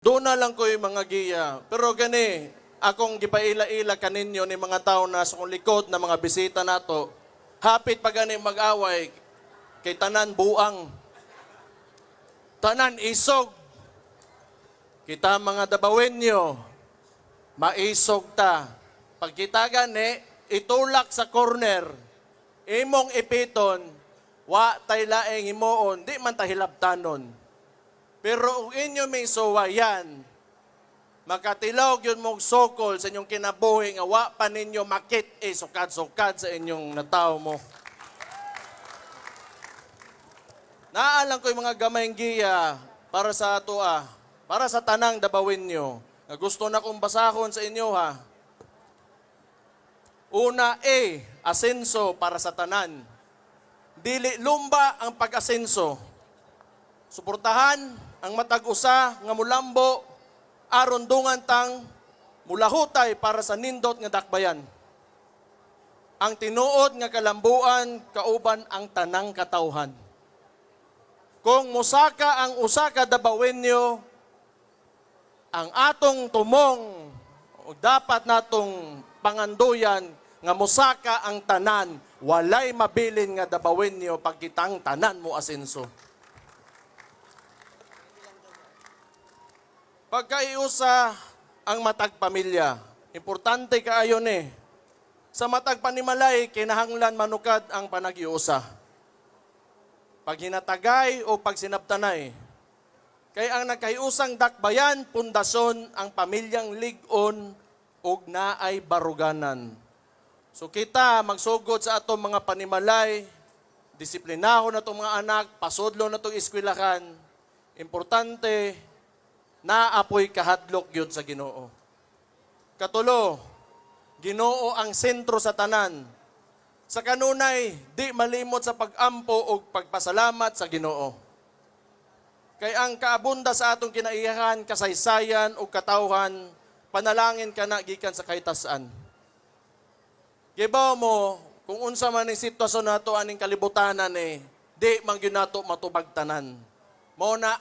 Doon na lang ko yung mga giya. Pero gani, akong gipaila-ila kaninyo ni mga tao na sa kong likod na mga bisita nato, hapit pa gani mag-away, kay tanan buang, tanan isog, kita mga dabawenyo, maisog ta. Pag kita gani, itulak sa corner, imong ipiton, wa tay laeng himoon, di man tahilabtanon. Pero kung inyo may suwayan, makatilog yun mong sokol sa inyong kinabuhi nga wa pa ninyo makit sukad-sukad sa inyong nataw mo. Naalang ko yung mga gamayng giya para sa ato para sa tanang dabawin nyo. Nga gusto na kong basahon sa inyo ha. Una asenso para sa tanan. Dili lumba ang pag-asenso. Suportahan ang matag-usa nga mulambo aron dungan tang mulahutay para sa nindot nga dakbayan. Ang tinuod nga kalambuan kauban ang tanang katawhan. Kung musaka ang usa ka dabawenyo, ang atong tumong o dapat natong panganduyan nga musaka ang tanan, walay mabilin nga dabawenyo pagkitang tanan mo asenso. Pagkaiusa ang matag pamilya, importante kaayo ni. Sa matag panimalay, kinahanglan manukad ang panagiusa. Pag hinatagay o pag sinabtanay, kay ang nagkaiusang dakbayan, pundasyon ang pamilyang ligon o naay baruganan. So kita magsugod sa atong mga panimalay, disiplinahon na itong mga anak, pasudlo na itong eskwelahan, importante, naapoy kahadlok yun sa Ginoo. Katulo, Ginoo ang sentro sa tanan. Sa kanunay, di malimot sa pag-ampo o pagpasalamat sa Ginoo. Kay ang kaabunda sa atong kinaiyahan, kasaysayan o katawhan, panalangin ka na gikan sa kahitasan. Gibaw mo, kung unsa man ang sitwasyon nato aning kalibutanan di man gyud nato matubag tanan. Mao na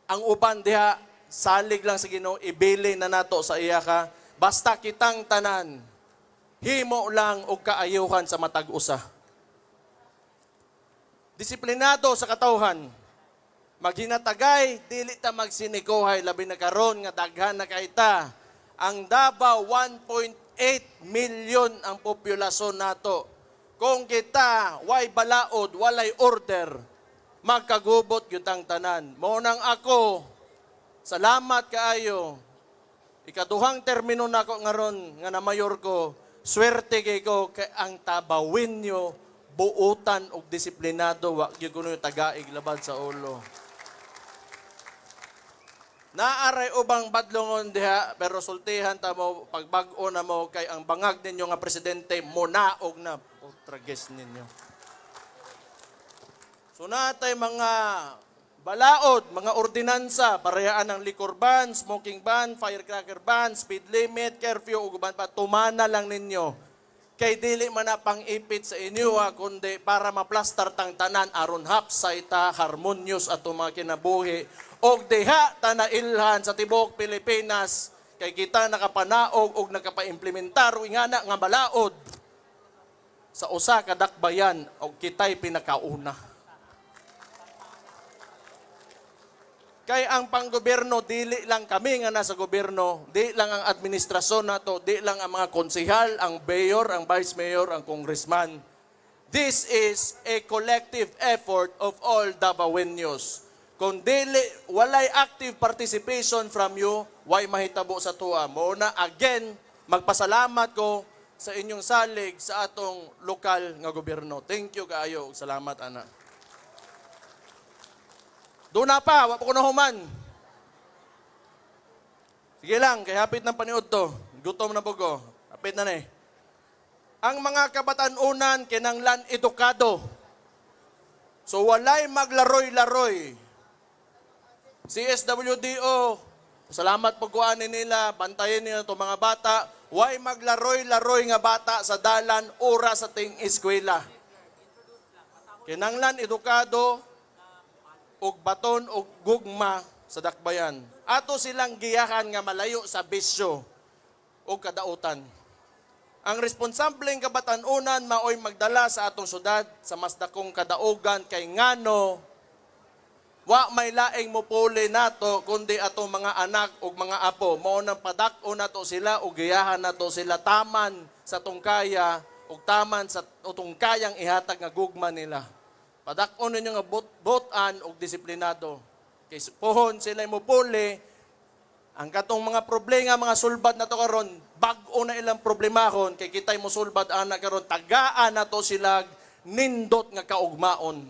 ang uban diha salig lang sa Ginoo, ibili na nato sa iya ka. Basta kitang tanan, himo lang og kaayuhan sa matag-usa. Disiplinado sa katawhan. Maghinatagay, dili ta magsinikohay, labi na karon nga daghan na kaita. Ang Davao, 1.8 million ang populasyon nato. Kung kita, way balaod, walay order, magkagubot gyud ang tanan. Mao nang ako, salamat kaayo. Ikaduhang termino na ako ngaron nga na mayor ko, swerte kay ko kay ang tabawin nyo, buutan og disiplinado, wa gyud kuno tagaig labad sa ulo. Naaray ubang badlongon diha, pero sultihan ta mo, pagbag-o na mo, kay ang bangag ninyo nga presidente, munaog na. Trages ninyo. So natay mga balaod, mga ordinansa, parehaan ng liquor ban, smoking ban, firecracker ban, speed limit, curfew, uguban pa, tumana lang ninyo. Kay dili man na pang-ipit sa inyo kundi para maplastar tang tanan, aron hapsay ta, harmonious ato mga kinabuhi. Og diha ta nailhan sa tibok Pilipinas, kay kita nakapanaog og nakapaimplementar o ingana nga balaod sa usa ka dakbayan og kitay pinakauna. Kay ang panggobyerno, dili lang kami nga nasa gobyerno, di lang ang administrasyon nato, di lang ang mga konsehal, ang mayor, ang vice mayor, ang congressman. This is a collective effort of all Davaoenos. Kung dili, walay active participation from you, why mahitabo sa tuwa. Mo na again, magpasalamat ko sa inyong salig sa atong lokal nga gobyerno. Thank you kaayo. Salamat, ana. Doon na pa, wala ko na human. Sige lang, kay hapit ng paniod to. Gutom na po ko. Hapit na Ang mga kabatanunan, kinanglan edukado. So walay maglaroy-laroy. CSWDO, salamat po kuanin nila, bantayan nila itong mga bata. Way maglaroy-laroy nga bata sa dalan, oras sa ting eskwela. Kinanglan edukado, og baton og gugma sa dakbayan. Ato silang giyahan nga malayo sa bisyo o kadautan. Ang responsableng kabatanunan maoy magdala sa atong syudad sa mas dakong kadaugan kay ngano wa may laing mupuli nato kundi atong mga anak ug mga apo. Mao nang padak-o nato sila ug giyahan nato sila taman sa tungkaya ug taman sa tungkayang ihatag nga gugma nila. Padak-on ninyo nga botan ug disiplinado. Kay pohon sila mupuli ang katong mga problema, mga sulbad na to karon, bag-o na ilang problemahon, kay kita'y mo sulbad ana karon, tagaan na to sila nindot nga kaugmaon.